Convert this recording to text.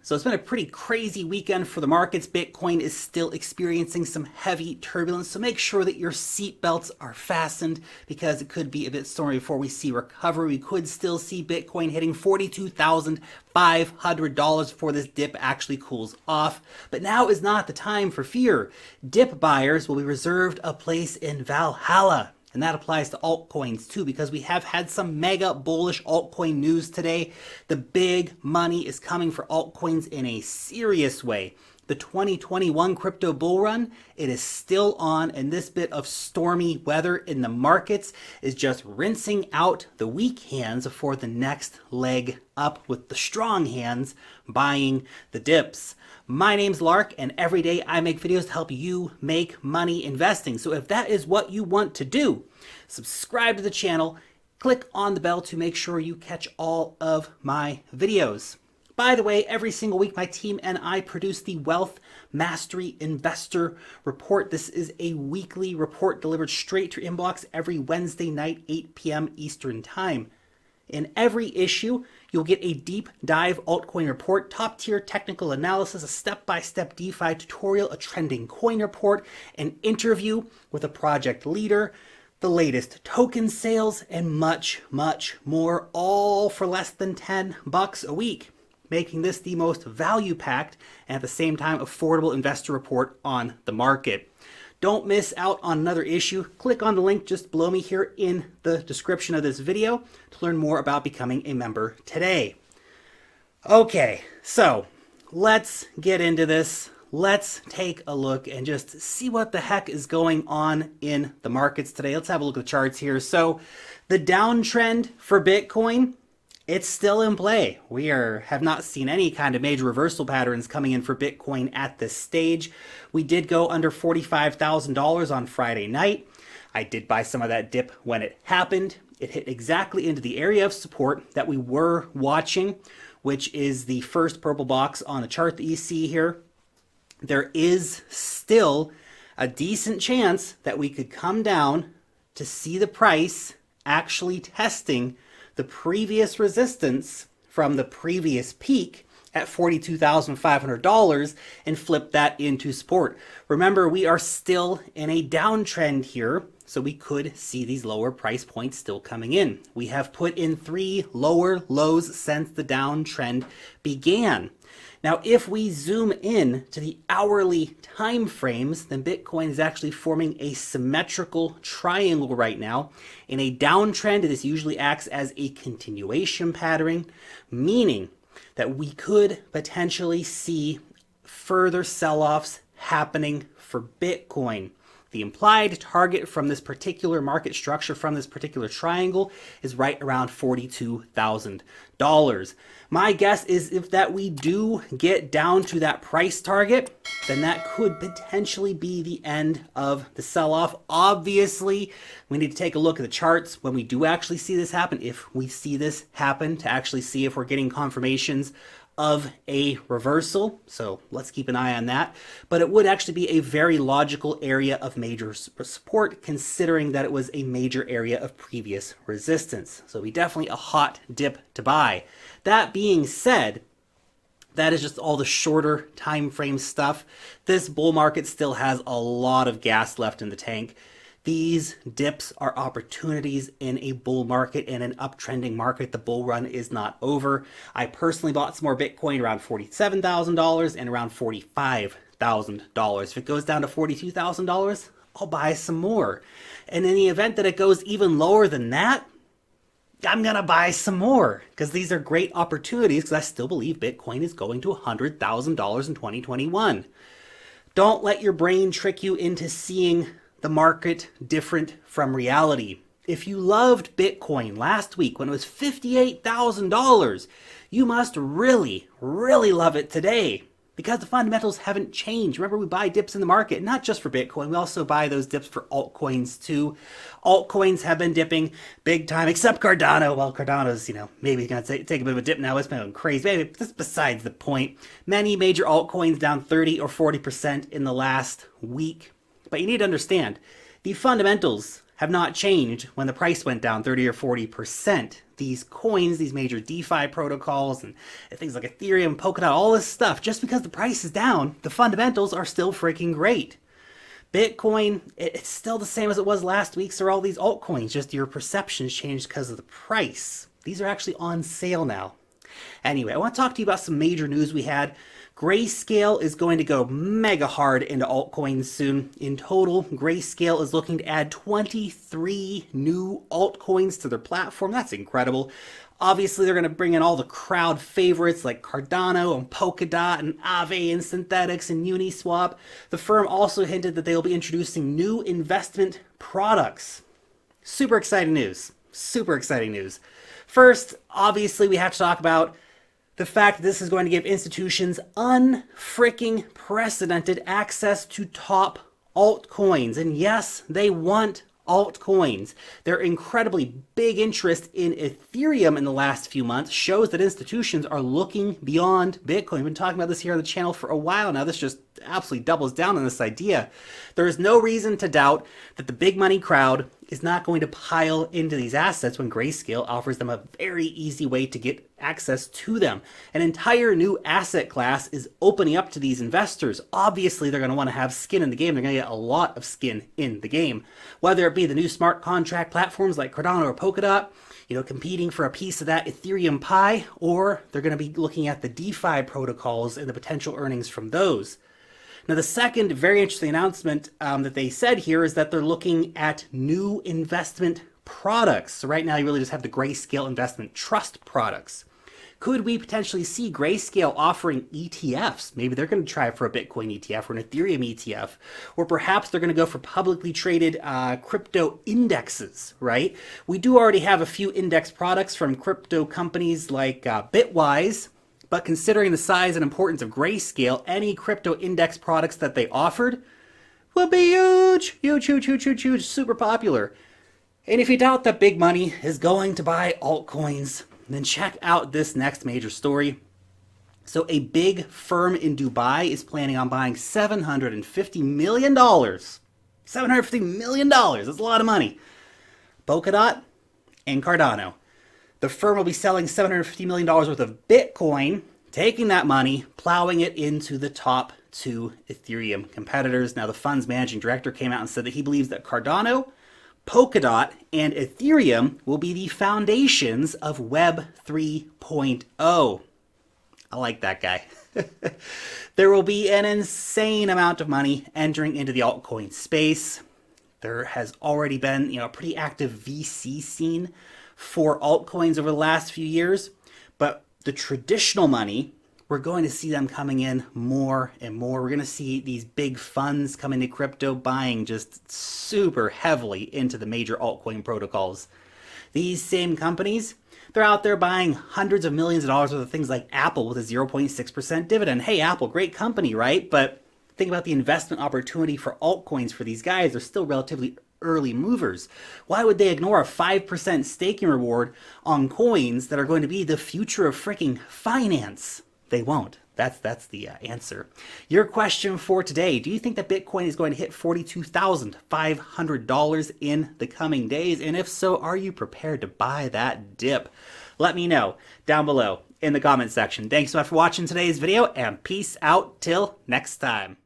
So it's been a pretty crazy weekend for the markets. Bitcoin is still experiencing some heavy turbulence, so make sure that your seatbelts are fastened because it could be a bit stormy before we see recovery. We could still see Bitcoin hitting $42,500 before this dip actually cools off. But now is not the time for fear. Dip buyers will be reserved a place in Valhalla. And that applies to altcoins too, because we have had some mega bullish altcoin news today. The big money is coming for altcoins in a serious way. The 2021 crypto bull run, it is still on, and this bit of stormy weather in the markets is just rinsing out the weak hands for the next leg up, with the strong hands buying the dips. My name's Lark, and every day I make videos to help you make money investing. So if that is what you want to do, subscribe to the channel, click on the bell to make sure you catch all of my videos. By the way, every single week my team and I produce the Wealth Mastery Investor Report. This is a weekly report delivered straight to your inbox every Wednesday night, 8 p.m. Eastern Time. In every issue, you'll get a deep dive altcoin report, top tier technical analysis, a step-by-step DeFi tutorial, a trending coin report, an interview with a project leader, the latest token sales, and much, much more, all for less than $10 a week, making this the most value-packed and at the same time affordable investor report on the market. Don't miss out on another issue. Click on the link just below me here in the description of this video to learn more about becoming a member today. Okay, so let's get into this. Let's take a look and just see what the heck is going on in the markets today. Let's have a look at the charts here. So the downtrend for Bitcoin, it's still in play. We have not seen any kind of major reversal patterns coming in for Bitcoin at this stage. We did go under $45,000 on Friday night. I did buy some of that dip when it happened. It hit exactly into the area of support that we were watching, which is the first purple box on the chart that you see here. There is still a decent chance that we could come down to see the price actually testing the previous resistance from the previous peak at $42,500 and flip that into support. Remember, we are still in a downtrend here, so we could see these lower price points still coming in. We have put in 3 lower lows since the downtrend began. Now, if we zoom in to the hourly time frames, then Bitcoin is actually forming a symmetrical triangle right now. In a downtrend, this usually acts as a continuation pattern, meaning that we could potentially see further sell-offs happening for Bitcoin. The implied target from this particular market structure, from this particular triangle, is right around $42,000. My guess is if that we do get down to that price target, then that could potentially be the end of the sell-off. Obviously, we need to take a look at the charts when we do actually see this happen, if we see this happen, to actually see if we're getting confirmations of a reversal. So let's keep an eye on that. But it would actually be a very logical area of major support, considering that it was a major area of previous resistance. So it'd be definitely a hot dip to buy. That being said, that is just all the shorter time frame stuff. This bull market still has a lot of gas left in the tank. These dips are opportunities in a bull market, in an uptrending market. The bull run is not over. I personally bought some more Bitcoin around $47,000 and around $45,000. If it goes down to $42,000, I'll buy some more. And in the event that it goes even lower than that, I'm going to buy some more, because these are great opportunities, because I still believe Bitcoin is going to $100,000 in 2021. Don't let your brain trick you into seeing the market different from reality. If you loved Bitcoin last week when it was $58,000, you must really, really love it today, because the fundamentals haven't changed. Remember, we buy dips in the market, not just for Bitcoin. We also buy those dips for altcoins too. Altcoins have been dipping big time, except Cardano. Well, Cardano's, maybe going to take a bit of a dip now. It's been going crazy. Maybe that's besides the point. Many major altcoins down 30 or 40% in the last week. But you need to understand, the fundamentals have not changed when the price went down 30 or 40%. these coins, these major DeFi protocols, and things like Ethereum, Polkadot, all this stuff, just because the price is down, the fundamentals are still freaking great. Bitcoin, it's still the same as it was last week, so are all these altcoins, just your perceptions changed because of the price. These are actually on sale now. Anyway, I want to talk to you about some major news we had. GRAYSCALE is going to go mega hard into altcoins soon. In total, GRAYSCALE is looking to add 23 new altcoins to their platform. That's incredible. Obviously, they're going to bring in all the crowd favorites like Cardano and Polkadot and Aave and Synthetics and Uniswap. The firm also hinted that they will be introducing new investment products. Super exciting news. Super exciting news. First, obviously, we have to talk about the fact that this is going to give institutions unfreaking precedented access to top altcoins. And yes, they want altcoins. Their incredibly big interest in Ethereum in the last few months shows that institutions are looking beyond Bitcoin. We've been talking about this here on the channel for a while now. This just absolutely doubles down on this idea. There is no reason to doubt that the big money crowd is not going to pile into these assets when GRAYSCALE offers them a very easy way to get access to them. An entire new asset class is opening up to these investors. Obviously, they're going to want to have skin in the game. They're going to get a lot of skin in the game. Whether it be the new smart contract platforms like Cardano or Polkadot, competing for a piece of that Ethereum pie, or they're going to be looking at the DeFi protocols and the potential earnings from those. Now, the second very interesting announcement that they said here is that they're looking at new investment products. So right now, you really just have the GRAYSCALE investment trust products. Could we potentially see GRAYSCALE offering ETFs? Maybe they're going to try for a Bitcoin ETF or an Ethereum ETF, or perhaps they're going to go for publicly traded crypto indexes, right? We do already have a few index products from crypto companies like Bitwise. But considering the size and importance of GRAYSCALE, any crypto index products that they offered will be huge, huge, huge, huge, huge, huge, super popular. And if you doubt that big money is going to buy altcoins, then check out this next major story. So a big firm in Dubai is planning on buying $750 million. $750 million, that's a lot of money. Polkadot and Cardano. The firm will be selling $750 million worth of Bitcoin, taking that money, plowing it into the top two Ethereum competitors. Now, the fund's managing director came out and said that he believes that Cardano, Polkadot, and Ethereum will be the foundations of Web 3.0. I like that guy. There will be an insane amount of money entering into the altcoin space. There has already been, a pretty active VC scene for altcoins over the last few years, but the traditional money, we're going to see them coming in more and more. We're going to see these big funds come into crypto buying just super heavily into the major altcoin protocols. These same companies, they're out there buying hundreds of millions of dollars worth of things like Apple with a 0.6% dividend. Hey, Apple, great company, right? But think about the investment opportunity for altcoins for these guys. They're still relatively early movers. Why would they ignore a 5% staking reward on coins that are going to be the future of freaking finance? They won't. That's the answer. Your question for today: do you think that Bitcoin is going to hit $42,500 in the coming days? And if so, are you prepared to buy that dip? Let me know down below in the comment section. Thanks so much for watching today's video, and peace out till next time.